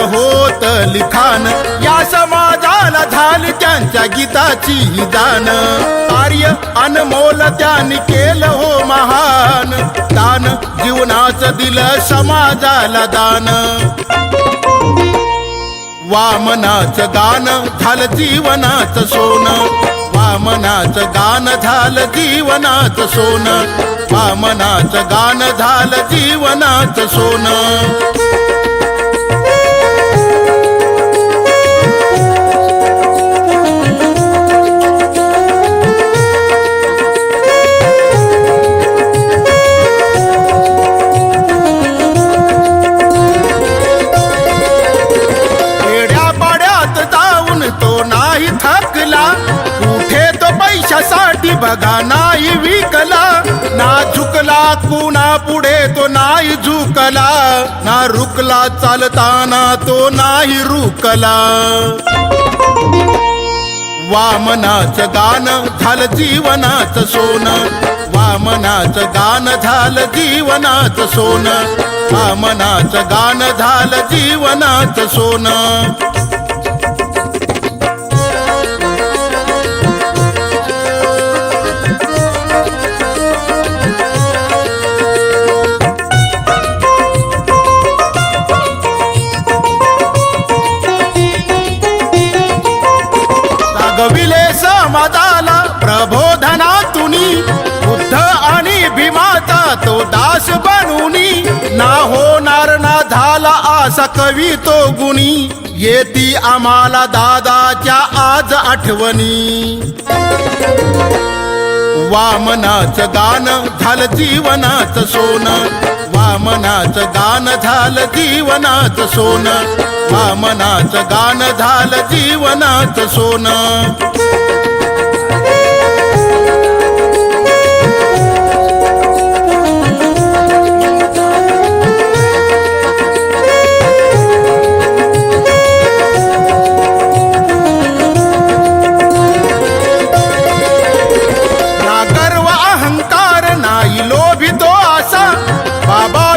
होत लिखाण या समाजाला झाली त्यांच्या गीताची दान कार्य अनमोल त्यांनी केलं हो महान दान जीवनाचं दिलं समाजाला दान वामनाचं गान झालं जीवनाचं सोनं वामनाचं गान झालं जीवनाचं सोनं वामनाचं गान झालं जीवनाचं सोनं साठी बघा नाही विकला ना झुकला कुणा पुढे तो नाही झुकला ना रुकला चालताना तो नाही रुकला वामनाचं गान झालं जीवनाचं सोनं वामनाचं गान झालं जीवनाचं सोनं वामनाचं गान झालं जीवनाचं सोनं समाजाला प्रबोधनातुनी बुद्ध आणि भीमाचा तो दास बनूनी ना होणार ना झाला असा कवी तो गुणी येती आम्हाला दादाच्या आज आठवणी वामनाचं गान झालं जीवनाचं सोनं वामनाचं गान झालं जीवनाचं सोनं वामनाचं गान झालं जीवनाचं सोनं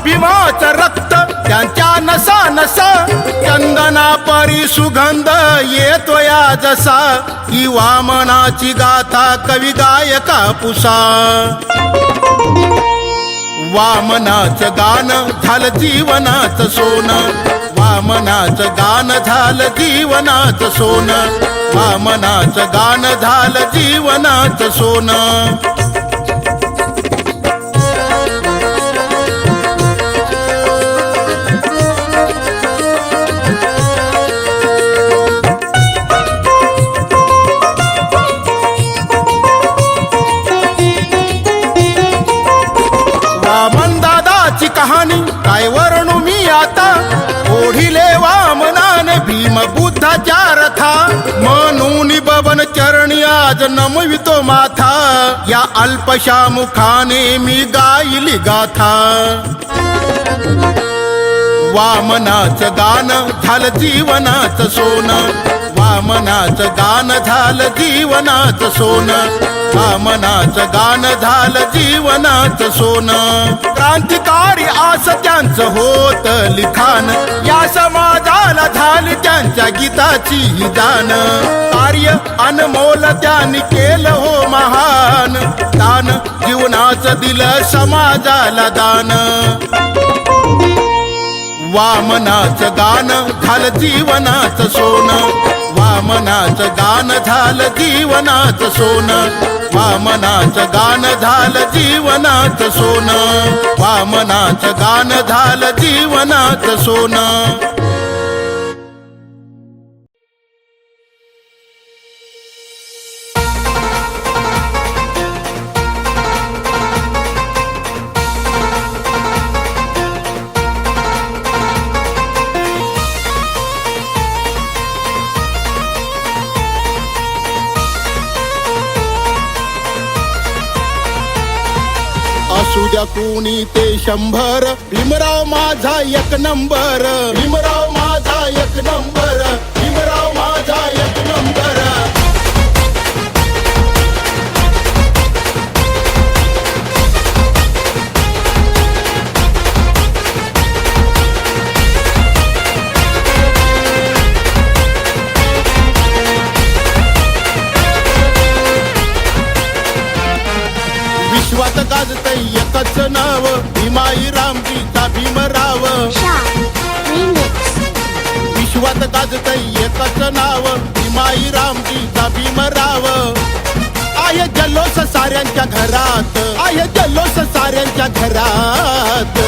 भीमाचं रक्त त्यांच्या नसा नसा चंदना परी सुगंध येतोया जसा ही वामनाची गाथा कवी गायका पुसा वामनाचं गान झालं जीवनाचं सोनं वामनाचं गान झालं जीवनाचं सोनं वामनाचं गान झालं जीवनाचं सोनं कहाणी काय वर्णू मी आता ओढिले वामनाने भीम बुद्धाच्या रथा म्हणून बबन चरणी आज नमवितो माथा या अल्पशा मुखाने मी गायली गाथा वामनाचं गान झालं जीवनाचं सोनं वामनाचं गान झालं जीवनाचं सोनं वामनाचं गान झालं जीवनाचं सोनं क्रांतिकारी आस त्यांचं होत लिखाण या समाजाला झाली त्यांच्या गीताची दान कार्य अनमोल त्यांनी केलं हो महान दान जीवनाचं दिलं समाजाला दान वामनाचं गान झालं जीवनाचं सोनं वामनाचं गान झालं जीवनाचं सोनं वामनाचं गान झालं जीवनाचं सोनं वामनाचं गान झालं जीवनाचं सोनं असू द्या कोणी ते 100, भीमराव माझा एक नंबर, भीमराव माझा एक नंबर, भीमराव माझा एक नंबर. विश्वात गाजतय एकच नाव, भीमाई रामजीचा भीमराव. विश्वात गाजतय एकच नाव, भीमाई रामजीचा भीमराव. आहे जल्लोष साऱ्यांच्या घरात, आहे जल्लोष साऱ्यांच्या घरात.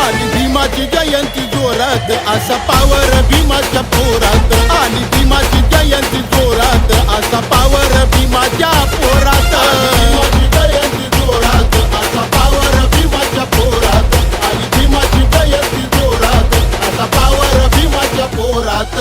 आली भीमाची जयंती जोरात, असा पावर भीमाच्या पोरात. आली भीमाची जयंती जोरात, असा पावर भीमाच्या पोरात. भीमाची जयंती जोरात, असा पावर भीमाच्या पोरात. आली भीमाची जयंती जोरात, असा पावर भीमाच्या पोरात.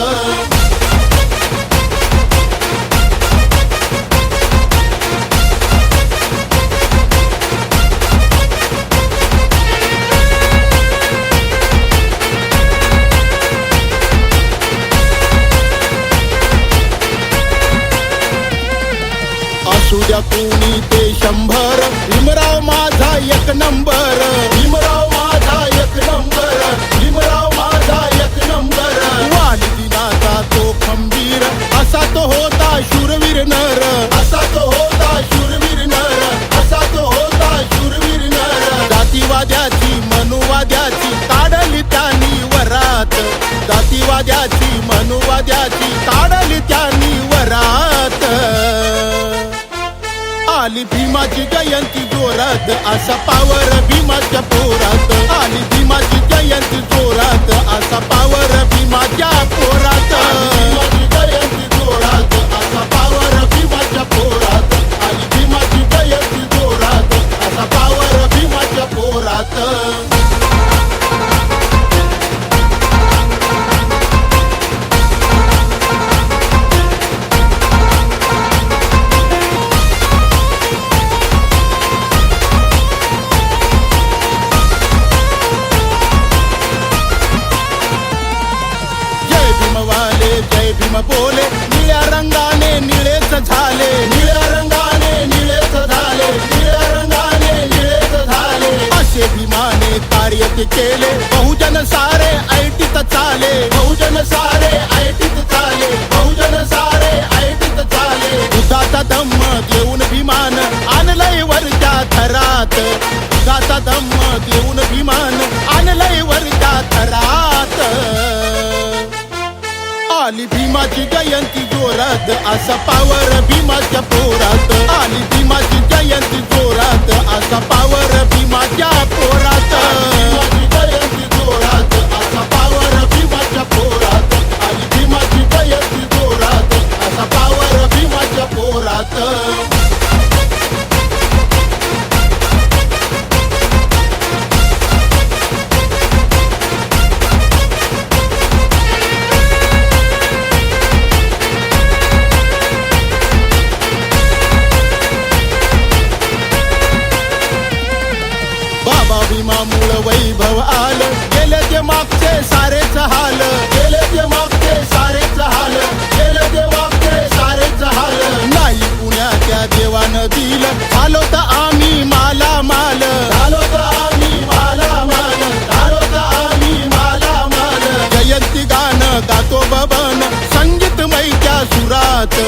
असू द्या कोणी ते 100, भीमराव माझा एक नंबर, भीमराव माझा एक नंबर, भीमराव माझा एक नंबर. वालिदिनाचा तो खंबीर, असा तो होता शूरवीर नर, असा तो होता शूरवीर नर, असा तो होता शूरवीर नर. जातीवाद्याची मनुवाद्याची काढली त्यांनी वरात, जातीवाद्याची मनुवाद्याची काढली त्यांनी वरात. आली भीमाची जयंती जोरात, असा पावर भीमाच्या पोरात. आली भीमाची जयंती जोरात, असा पावर भीमाच्या पोरात. भीमाची जयंती जोरात, असा पावर भीमाच्या पोरात. आली भीमाची जयंती जोरात, असा पावर भीमाच्या पोरात. जय भीम बोले, निळ्या रंगाने निळेच झाले, निळ्या रंगाने निळेच झाले, निळ्या रंगाने निळेच झाले. असे भीमाने कार्य केले, बहुजन सारे ऐटीत चाले, बहुजन सारे ऐटीत चाले, बहुजन सारे ऐटीत चाले. दुधाचा धम्म देऊन भीमान आणलंय वरच्या थरात, दुधाचा धम्म देऊन भीमान आणलंय वरच्या थरात. आली भीमाची जयंती जोरात, असा पावर भीमाच्या पोरात. आली भीमाची जयंती जोरात, असा पावर भीमाच्या पोरात. भीमाची जयंती जोरात, असा पावर भीमाच्या पोरात. आली भीमाची जयंती जोरात, असा पावर भीमाच्या पोरात. भीमामुळ वैभव आलं, गेले ते मागचे सारेच हाल, गेले ते मागचे सारेच हाल, गेले ते मागचे सारेच हाल. नाही पुण्याच्या देवानं दिलं, झालो तर आम्ही माला माल, झालो तर आम्ही माला माल, झालो तर आम्ही माला माल. जयंती गाणं गातो बबन संगीतमय त्या सुरात,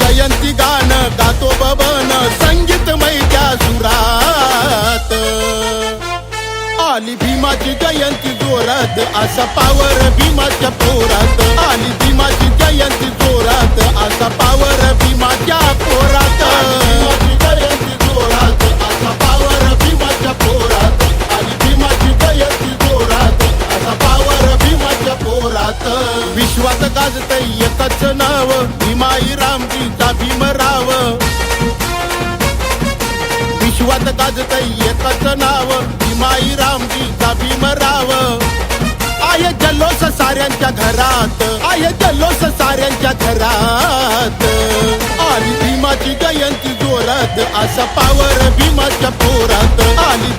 जयंती गाणं गातो बबन संगीतमय त्या सुरात. आली भीमाची जयंती जोरात, असा पावर भीमाच्या पोरात. आली भीमाची जयंती जोरात, असा पावर भीमाच्या पोरात. भीमाची जयंती जोरात, असा पावर भीमाच्या पोरात. आली भीमाची जयंती जोरात, असा पावर भीमाच्या पोरात. विश्वात गाजतय एकच नाव, भीमाई रामजीचा भीमराव. विश्वात गाजतय एकच नाव, भीमाई रामजीचा भीमराव. आहे जल्लोष साऱ्यांच्या घरात, आहे जल्लोष साऱ्यांच्या घरात. आली भीमाची जयंती जोरात, असा पावर भीमाच्या पोरात. आली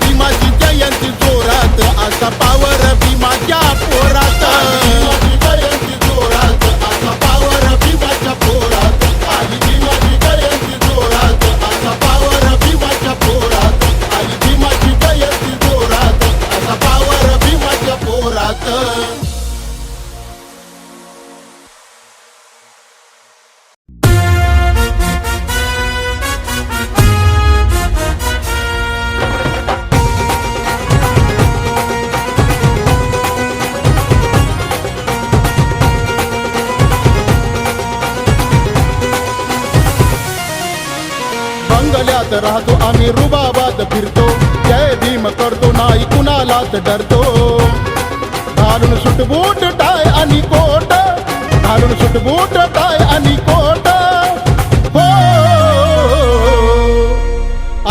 जोरात असा पावर भीमाच्या पोरात भीमाची जयंती जोरात असा पावर भीमाच्या पोरात आली भीमाची जयंती जोरात असा पावर भीमाच्या पोरात आली भीमाची जयंती जोरात असा पावर भीमाच्या पोरात बंगल्यात राहतो आम्ही रुबाबात फिरतो जय भीम करतो नाही कुणालाच डरतो घालून सुटबूट टाय आणि कोट घालून सुटबूट टाय आणि कोट हो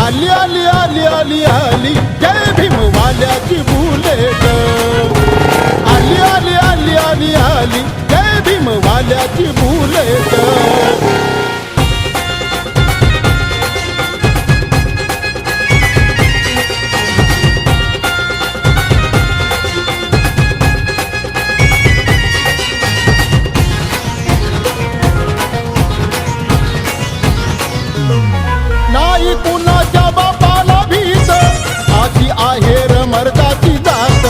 आली आली आली आली आली जय भीम वाल्याची बुलेट आली आली आली आली आली जय भीम वाल्याची बुलेट नाही कुणाच्या बापाला भीत अशी आहेर मर्दाची जात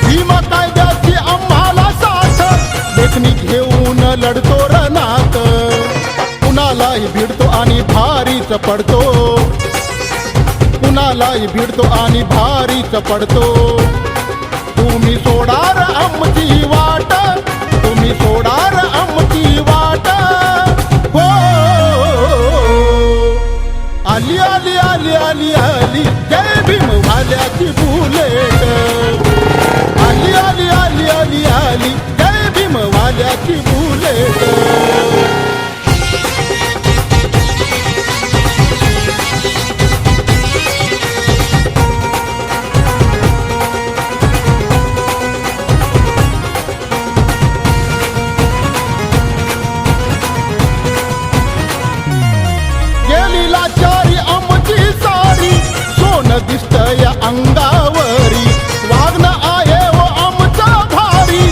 भीम कायद्याची आम्हाला साथ लेखणी घेऊन लढतो रणात कुणालाही भिडतो आणि भारीच पडतो कुणालाही भिडतो आणि भारीच पडतो तुम्ही सोडार आमची वाट तुम्ही सोडार आमची वाट हो आली आली आली आली आली जय भीम वाल्याची बुलेट आली आली आली आली आली जय भीम वाल्याची बुलेट गेलीला चारी आमची सारी सोन दिसतय अंगावरी वागणं आहे व आमचा भारी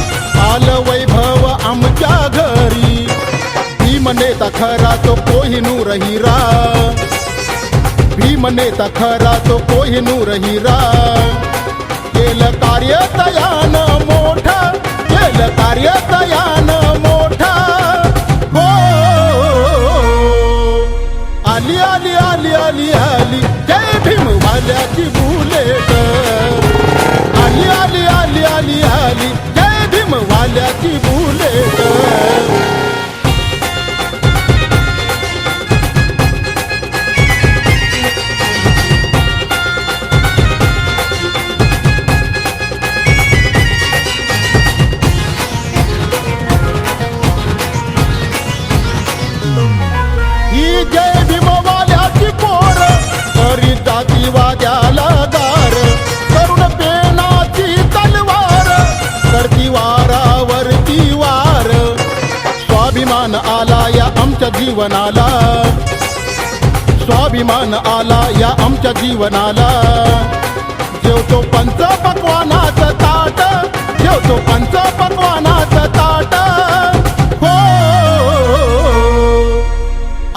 आलं वैभव आमच्या घरी भीम नेता खरा तो कोहिनूर हिरा भीम नेता खरा तो कोहिनूर हिरा केलं कार्य तयान मोठा केलं कार्य तयान मोठा हो आली आली आली आली आली जय भीम वाल्याची बुलेट आली आली आली आली आली जय भीम वाल्याची बुलेट ही जय भीम वाल्याची पोर करी जातीवाद्याला दार करुण पेनाची तलवार करती वारावरती वार स्वाभिमान आला या आमच्या जीवनाला स्वाभिमान आला या आमच्या जीवनाला जेवतो पंच पक्वानाचं ताट जेवतो पंच पक्वानाचं ताट हो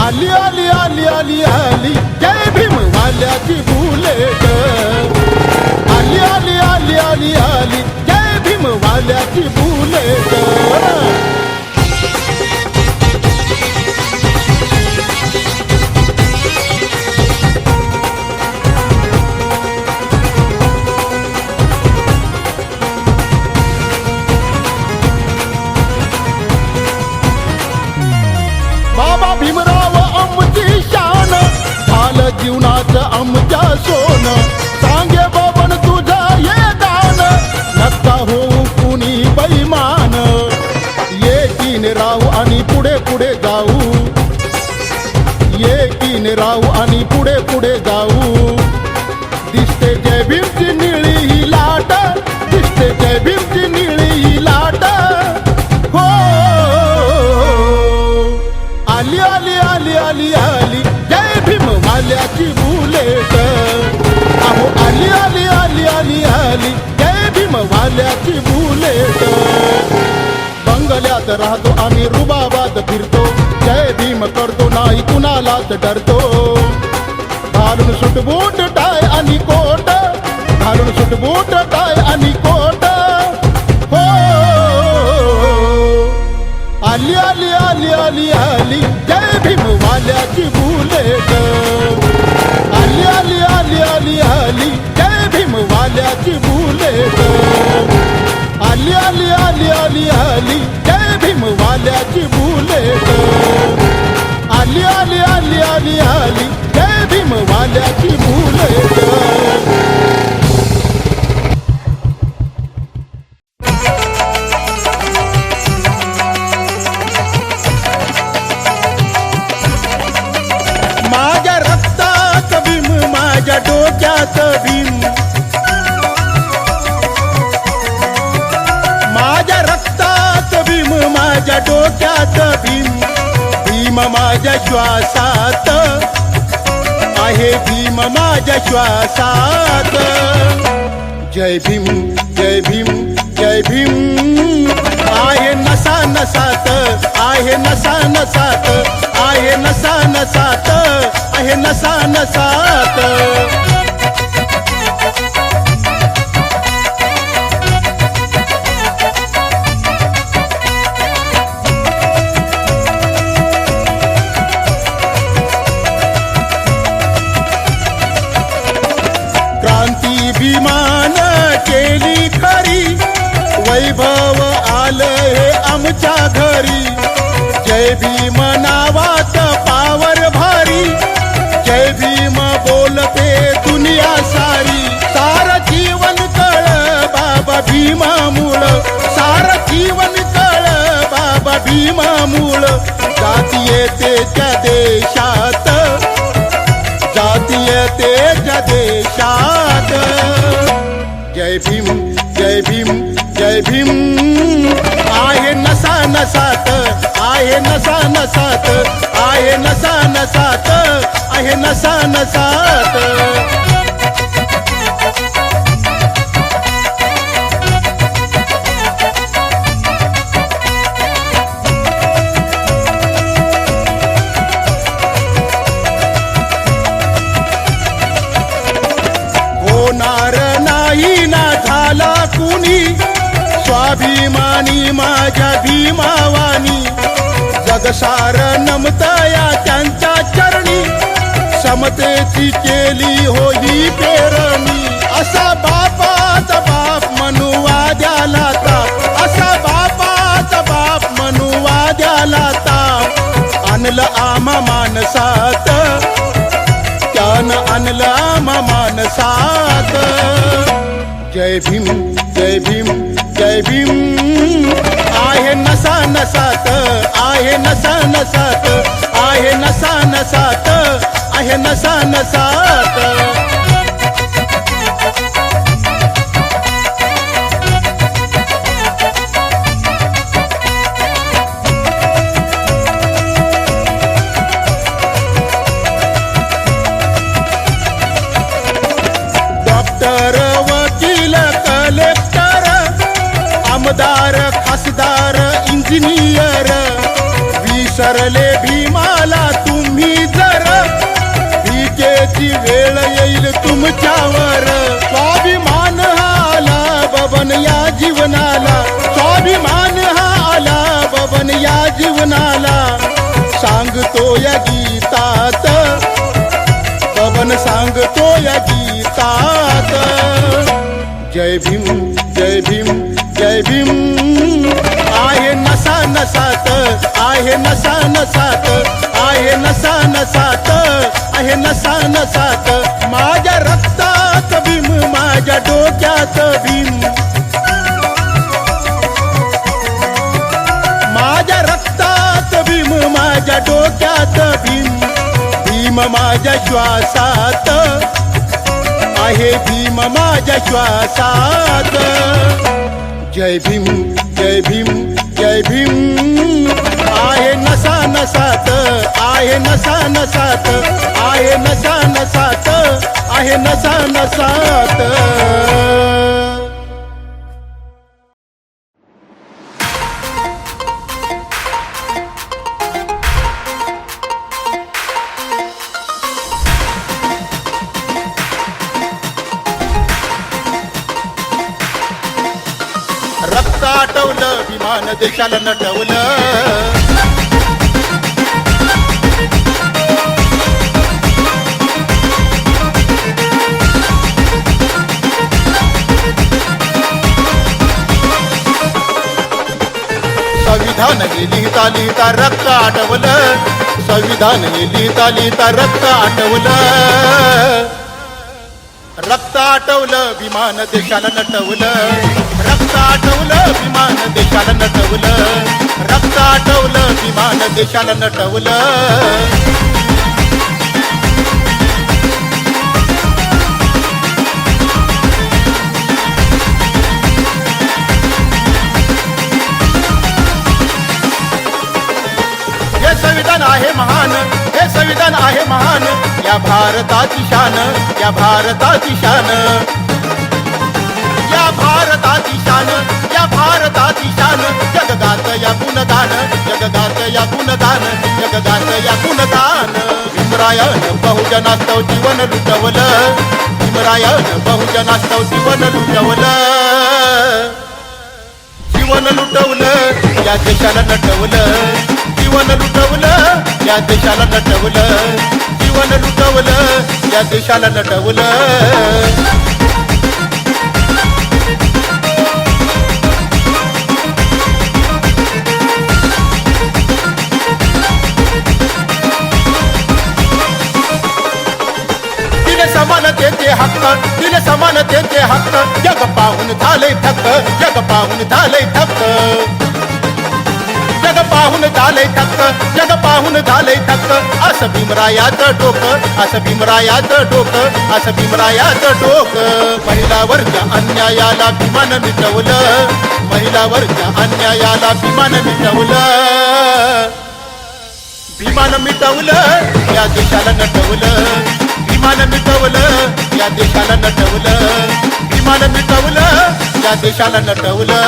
आली आली आली आली आली जय भीम वाल्याची बुलेट आली आली आली आली आली जय भीम वाल्याची बुलेट बाबा भीमराव आमची शान झालं जीवनाचं आमच्या सोन सांगे बाबन तुझं ये दान नका होऊ कुणी बैमान एकीने राहू आणि पुढे पुढे जाऊ एकीने राहू आणि पुढे पुढे जाऊ दिसते जय भीमची निळी ही लाट दिसते जय भीमची निळी ही लाट हो आली आली आली आली आली जय भीम वाल्याची बुलेट अहो आली आली आली आली आली जय राहतो आम्ही रुबाबात फिरतो जय भीम करतो नाही कुणालाच डरतो घालून सुटबूट टाय आणि कोट घालून सुटबूट टाय आणि कोट हो आली आली आली आली आली जय भीम वाल्याची बुलेट आली आली आली आली आली जय भीम वाल्याची बुलेट आली आली आली आली आली जय भीम वाल्याची बुलेट आली आली आली आली आली जय भीम वाल्याची बुलेट माझ्या रक्तात भीम माझ्या डोक्यात भीम माझ्या रक्तात भीम माझ्या डोक्यात भीम भीम माझ्या श्वासात आहे भीम माझ्या श्वासात जय भीम जय भीम जय भीम आहे नसा नसात आहे नसा नसात आहे नसा नसात आहे नसा नसात क्रांती भीमान केली खरी वैभव आलंय आमच्या घरी जय भीम नावात पावर भारी जय भीम बोलते दुनिया सारी सार जीवन कळ बाबा भीमामुळ सार जीवन कळ बाबा भीमामुळ जातीयतेच्या देशात जातीयतेच्या देशात जय भीम जय भीम जय भीम आहे नसा नसात आहे नसा नसात आहे नसा नसात आहे नसा नसात होणार नाही ना झाला कुणी स्वाभिमानी माझ्या भीमावानी जगसार नमतया त्यांच्या चरणी समतेची केली हो ही पेरणी असा बापाचा बाप मनुवाद्याला ताप असा बापाचा बाप मनुवाद्याला ताप आणलं आम्हा मानसात त्यानं आणलं आम्हा मानसात जय भीम जय भीम जय भीम आहे नसा नसात आहे नसा नसात आहे नसा नसात आहे नसा नसात डॉक्टर वकील कलेक्टर आमदार खासदार इंजिनियर विसरले भीमाला तुम्ही जर भीकेची वेळ येईल तुमच्यावर स्वाभिमान हा आला बबन या जीवनाला स्वाभिमान हा आला बबन या जीवनाला सांगतो या गीतात बबन सांगतो या गीतात जय भीम जय भीम जय भीम आहे नसा नसात आहे नसा नसात आहे नसा नसात आहे नसा नसात माझ्या रक्तात भीम माझ्या डोक्यात भीम माझ्या रक्तात भीम माझ्या डोक्यात भीम भीम माझ्या श्वासात आहे भीम माझ्या श्वासात जय भीम जय भीम जय भीम आहे नसा नसात आहे नसा नसात आहे नसा नसात आहे नसा नसात देशाला नटवलं. संविधान हे लिहिता लिहिता रक्त आटवलं. संविधान हे लिहिता लिहिता रक्त आटवलं. रक्त आटवलं विमान देशाला नटवलं. रक्त आटवलं विमान देशाला नटवलं. रक्त आटवलं विमान देशाला नटवलं. संविधान आहे महान, हे संविधान आहे महान, या भारताची शान, या भारताची शान, या भारताची शान, या भारताची शान. जगगात या गुणगान, जगगात या गुणगान, जगगात या गुणगान. भीमरायानं बहुजनास्तव जीवन लुटवलं. भीमरायानं बहुजनास्तव जीवन लुटवलं. जीवन लुटवलं या देशाला नटवलं. जीवन लुटवलं या देशाला नटवलं. जीवन लुटवलं या देशाला नटवलं. समानतेचे हक्क, दिले समानतेचे हक्क. जग पाहून झाले थक्क, जग पाहून झाले थक्क. जग पाहून झाले थक्क, जग पाहून झाले थक्क. असं भीमरायाचं डोकं, असं भीमरायाचं डोकं, असं भीमरायाचं डोकं. महिलावरच्या अन्यायाला भीमानं मिटवलं. महिलावरच्या अन्यायाला भीमानं मिटवलं. भीमानं मिटवलं या देशाला नटवलं. भीमानं मिटवलं या देशाला नटवलं. भीमानं मिटवलं या देशाला नटवलं.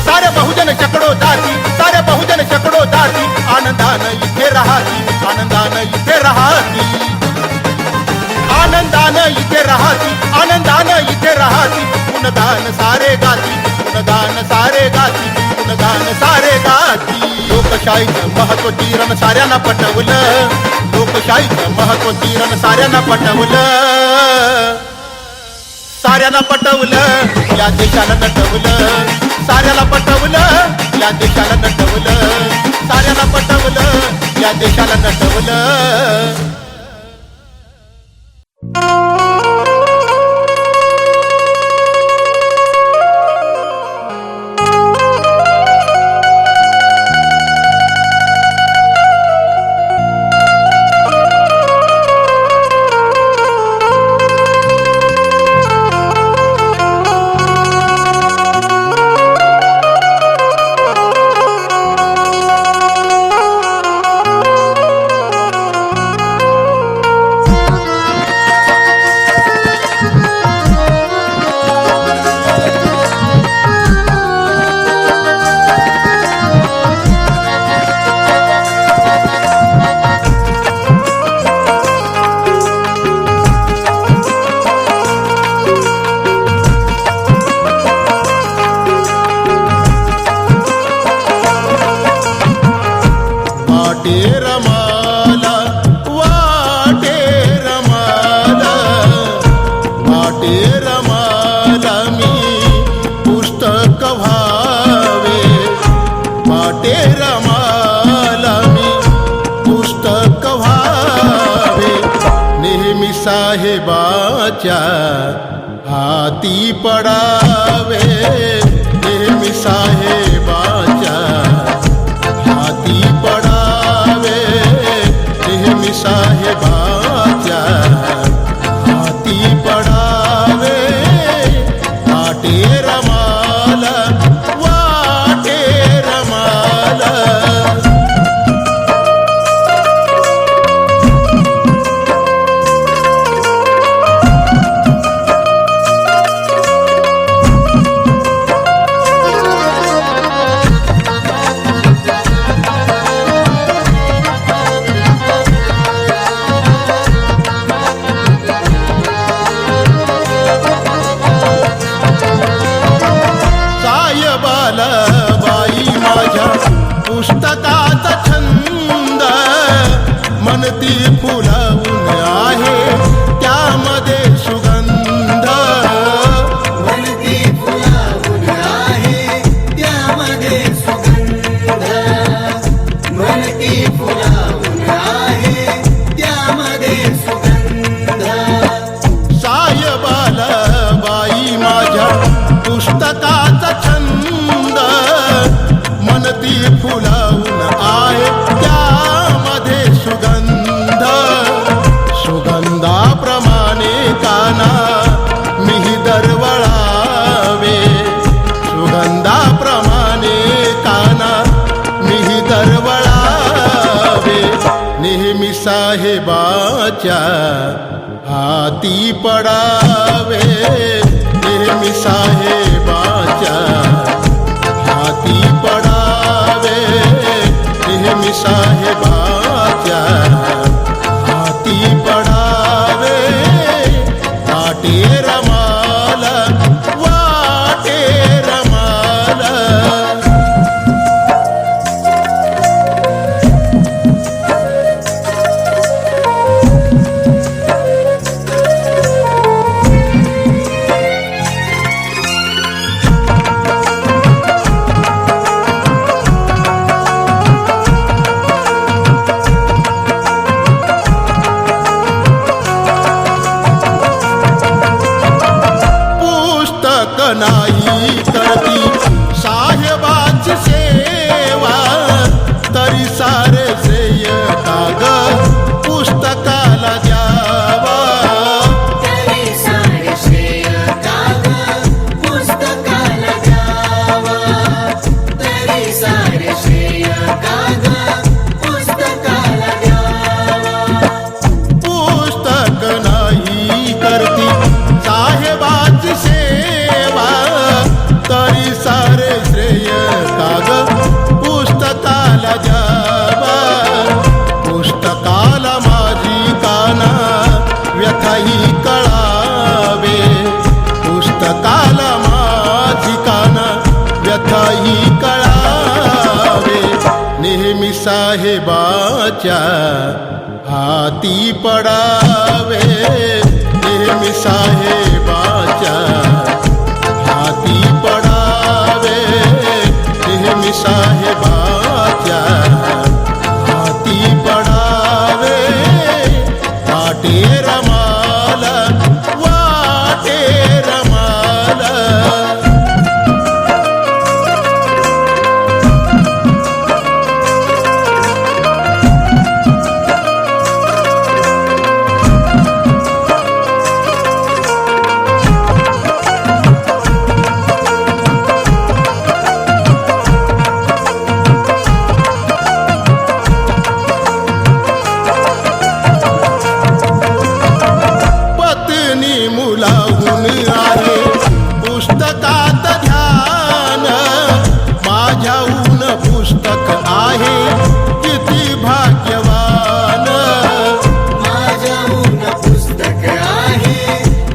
सारे बहुजन शेकडो जाती, सारे बहुजन शेकडो जाती. आनंदानं इथे राहती, आनंदानं इथे राहती. आनंदानं इथे राहती, आनंदानं इथे राहती. गुणगान सारे गाती, गुणगान सारे गाती, गुणगान सारे गाती. लोकशाहीचं महत्व किरण साऱ्यांना पटवलं. लोकशाहीचं महत्व किरण साऱ्यांना पटवलं. साऱ्यांना पटवलं या देशाला नटवलं. साऱ्याला पटवलं या देशाला नटवलं. साऱ्याला पटवलं या देशाला नटवलं. साहेबाच्या हाती पडावे. नेहमी साहेबाच्या हाती पडावे. नेहमी साहेबाच्या हाती पडावे. वाटे रमाला, वाटे रमाला. म्हणती फुलावून आहे त्यामध्ये सुगंध, म्हणती फुलावून आहे त्यामध्ये सुगंध, म्हणती फुलावून आहे त्यामध्ये सुगंध. सायबाला बाई माझ्या पुस्तकाचा छंद, म्हणती फुलावून आहे त्यामध्ये सुगंध. सुगंधाप्रमाणे काना मिही दरवळावे, सुगंधाप्रमाणे काना मिही दरवळावे. नेहमी साहेबाच्या हाती पडावे, नेहमी साहेबाच्या हाती पडावे, नेहमी साहेबाच्या हाती पडावे. वाटे रमाला, वाटे रमाला. पुस्तक नाही करती साहेबाची सेवा, तरी सारे श्रेय काग पुस्तकाला द्यावा. तरी सारे श्रेय काग पुस्तकाला द्यावा, तरी सारे श्रेय काग पुस्तकाला द्यावा. पुस्तक नाही करती साहेबाची सेवा, तरी सारे श्रेय काग पुस्तकाला द्यावा. पुस्तकाला माझी काना व्यथाही कळावे, पुस्तकाला माझी काना व्यथाही कळावे. नेहमी साहेबाच्या हाती पडावे, नेहमी साहेबाच्या हाती पडावे, नेहमी साहेबाच्या हाती पडावे. वाटे रमाला, वाटे रमाला. पत्नी मुलाहून आहे पुस्तकात ध्यान, माझ्याहून पुस्तक आहे किती भाग्यवान. माझ्याहून पुस्तक आहे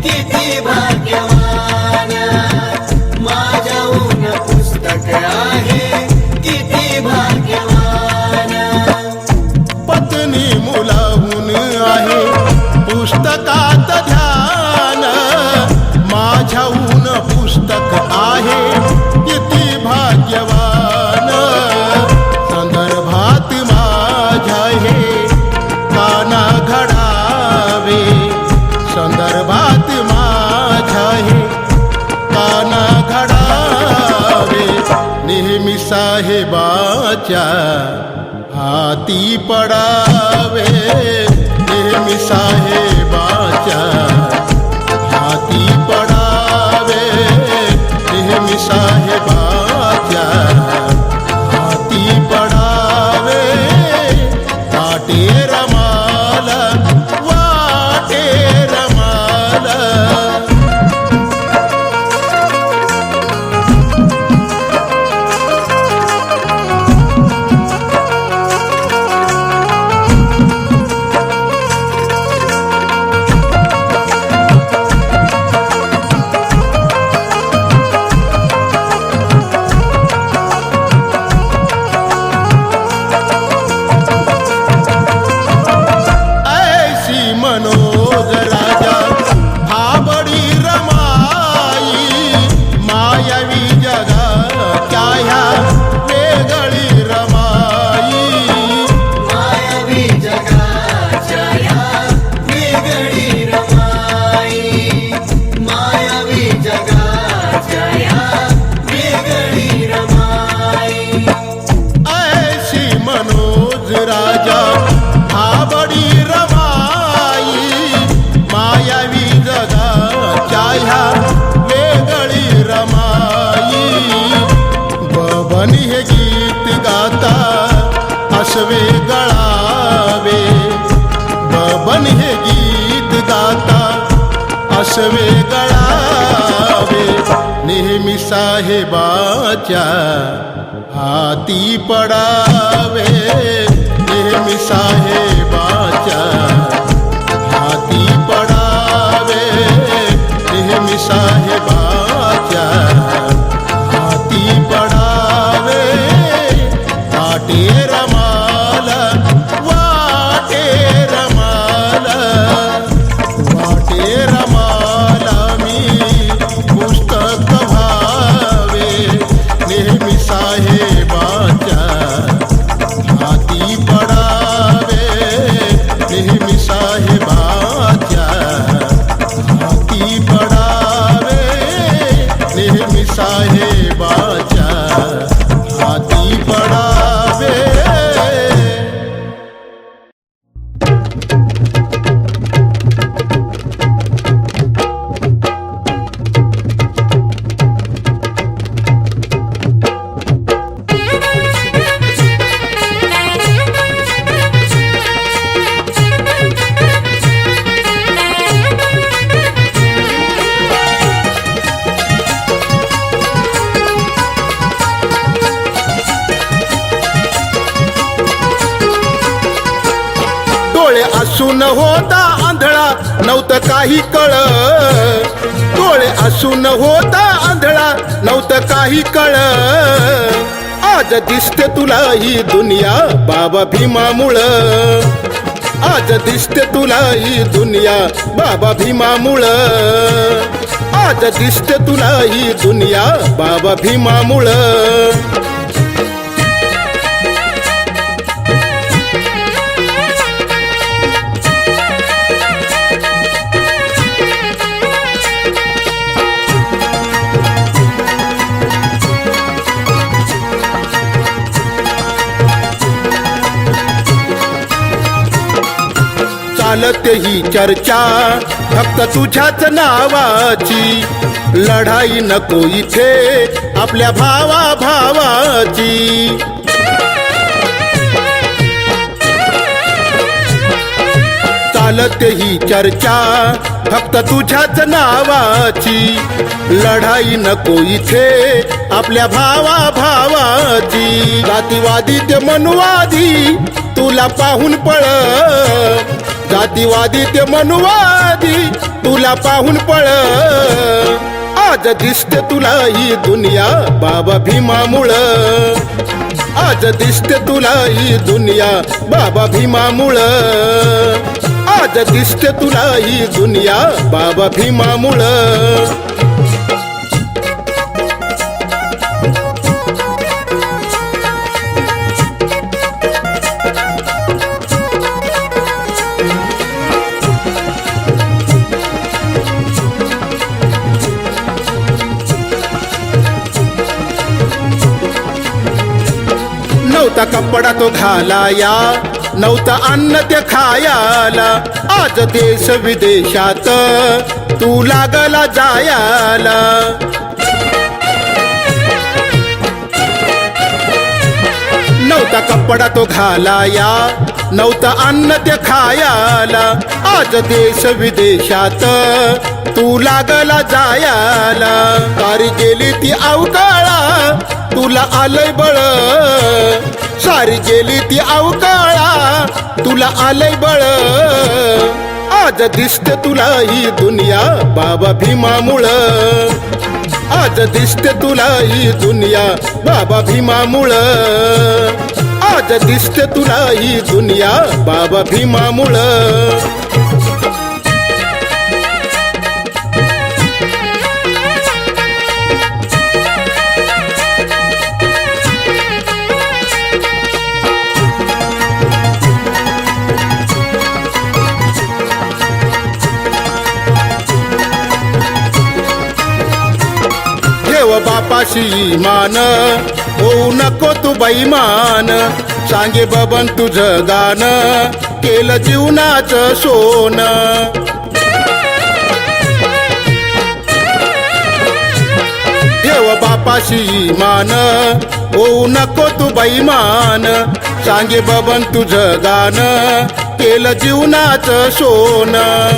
किती भाग्यवान, माझ्याहून पुस्तक आहे किती भाग्यवान. पत्नी मुलाहून आहे पुस्तकात ध्यान, माझ्याहून पुस्तक आहे किती भाग्यवान. संदर्भात माझ्या हे काना घडावे, संदर्भात माझ्या हे काना घडावे. नेहमी साहेबाच्या हाती पडावे, नेहमी साहेबाच्या हाती पडावे, नेहमी साहेबाच्या हाती पडावे. वाटे रमाला, वाटे रमाला. बबनी हे गीत गाता अश्वे गळावे, बबन हे गीत गाता अश्वे गळावे, नेहमी साहेबाच्या हाती पडावे, नेहमी साहेबाच्या हाती पडावे, नेहमी साहेबाच्या हाती पडावे, वाटे रमाला, वाटे रमाला, वाटे रमाला मी पुस्तक व्हावे, नेहमी साहेबाच्या हाती पडावे, नेहमी साहेबाच्या हाती पडावे, नेहमी साहेबाच्या हाती पडावे. डोळे असून होता आंधळा नव्हतं काही कळ, डोळे असून होता आंधळा नव्हतं काही कळ, आज दिसते तुला ही दुनिया बाबा भीमामुळं, आज दिसते तुला ही दुनिया बाबा भीमामुळं, आज दिसते तुला ही दुनिया बाबा भीमामुळं. चालते ही चर्चा फक्त तुझ्याच नावाची, लढाई नको इथे आपल्या भावा भावाची. चालते ही चर्चा फक्त तुझ्याच नावाची, लढाई नको इथे आपल्या भावा भावाची. जातीवादी ते मनुवादी तुला पाहून पळ, जातीवादी ते मनुवादी तुला पाहून पळ, आज दिसते तुला ही दुनिया बाबा भीमामुळं, आज दिसते तुला ही दुनिया बाबा भीमामुळं, आज दिसते तुला ही दुनिया बाबा भीमामुळं. नव्हता कपडा तो घालाया, नव्हतं अन्न ते खायाला, आज देश विदेशात तू लागला जायाला. नव्हता कपडा तो घालाया, नव्हतं अन्न ते खायाला, आज देश विदेशात तू लागला जायाला. सारी गेली ती अवकाळा तुला आलंय बळ, सारी गेली ती अवकाळा तुला आलंय बळ, आज दिसते तुला ही दुनिया बाबा भीमामुळं, आज दिसते तुला ही दुनिया बाबा भीमामुळं, आज दिसते तुला ही दुनिया बाबा भीमामुळं. बापाशी मान होऊ नको तू बैमान, सांगे बबन तुझं गाणं केलं जीवनाचं सोनं. देव बापाशी मान होऊ नको तू बैमान सांगे बबन तुझं गाणं केलं जीवनाचं सोन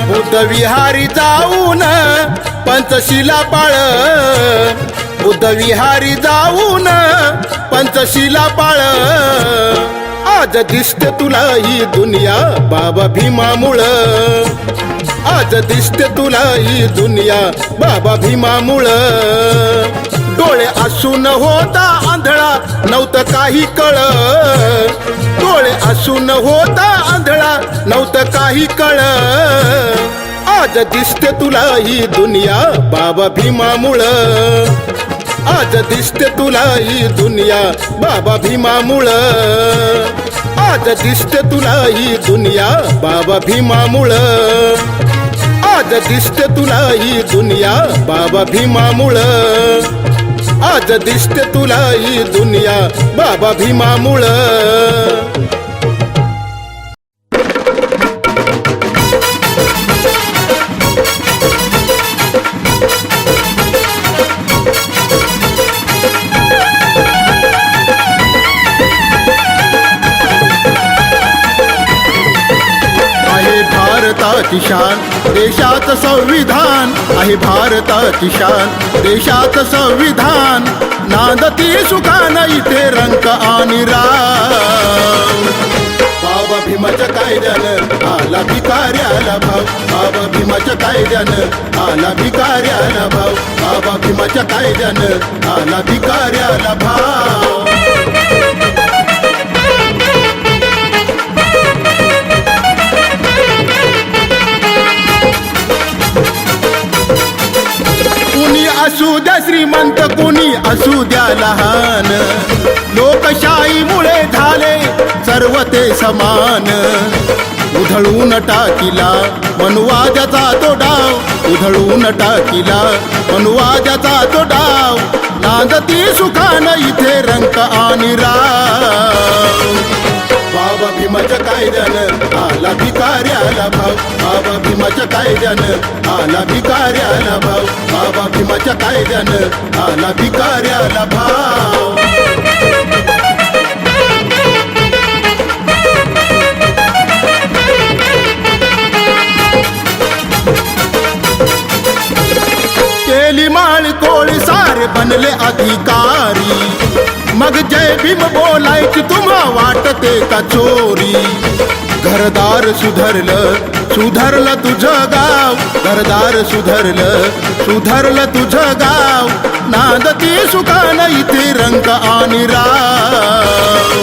बुद्ध विहारी जाऊन पंचशिला पाळ बुद्ध विहारी जाऊन पंचशिला पाळ आज दिसते तुला ही दुनिया बाबा भीमामुळं आज दिसते तुला ही दुनिया बाबा भीमामुळं डोळे असून होता आंधळा नव्हतं काही कळ डोळे असून होता आंधळा नव्हतं काही कळ आज दिसते तुला ही दुनिया बाबा भीमामुळं आज दिसते तुला ही दुनिया बाबा भीमामुळं आज दिसते तुला ही दुनिया बाबा भीमामुळं आज दिसते तुला ही दुनिया बाबा भीमामुळं आज दिसते तुला ही दुनिया बाबा भीमामुळं भारताची शान देशाचं संविधान आहे भारताची शान देशाचं संविधान नांदती सुखानं इथे रंक आणि राम बाबा भीमाच्या कायद्यानं आला भिकाऱ्याला भाव बाबा भीमाच्या कायद्यानं आला भिकाऱ्याला भाव बाबा भीमाच्या कायद्यानं आला भिकाऱ्याला भाव असू द्या श्रीमंत कोणी असू द्या लहान लोकशाहीमुळे झाले सर्व ते समान उधळून टाकिला मनुवाद्याचा तो डाव उधळून टाकिला मनुवाद्याचा तो डाव नांदती सुखानं इथे रंक आणि राव बाबा भीमाच्या कायद्यानं आला भिकाऱ्याला भाव बाबा भीमाच्या कायद्यानं आला भिकाऱ्याला भाव बाबा भीमाच्या कायद्यानं आला भिकाऱ्याला भाव केली माळ कोळी सारे बनले अधिकारी मग जय भीम बोलायची तुम्हा वाटते का चोरी घरदार सुधरलं सुधरलं तुझं गाव घरदार सुधरलं सुधरलं तुझं गाव नांदती सुखानं इथे रंक आणि राव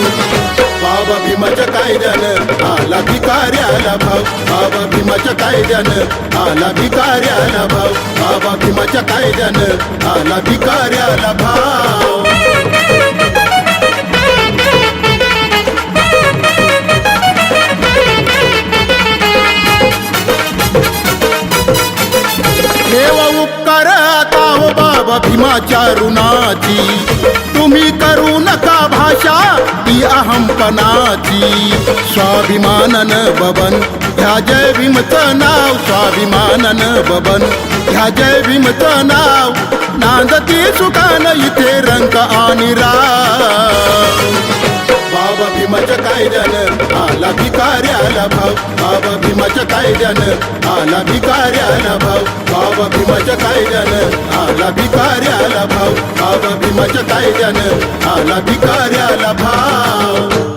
बाबा भीमाच्या कायद्यानं आला भिकाऱ्याला भाव बाबा भीमाच्या कायद्यानं आला भिकाऱ्याला भाव बाबा भीमाच्या कायद्यानं आला भिकाऱ्याला भाव देव उपकार आता हो बाबा भीमाच्या ऋणाची तुम्ही करू नका भाषा ती अहमपणाची स्वाभिमानानं बबन ह्या जय भीमचं नाव स्वाभिमानानं बबन ह्या जय भीमचं नाव नांदती सुखानं इथे रंक आणि राव बाबा भीमाच्या कायद्यानं आला भिकाऱ्याला भाव बाबा भीमाच्या कायद्यानं आला भिकाऱ्याला भाव बाबा भीमाच्या कायद्यानं आला भिकाऱ्याला भाव बाबा भीमाच्या कायद्यानं आला भिकाऱ्याला भाव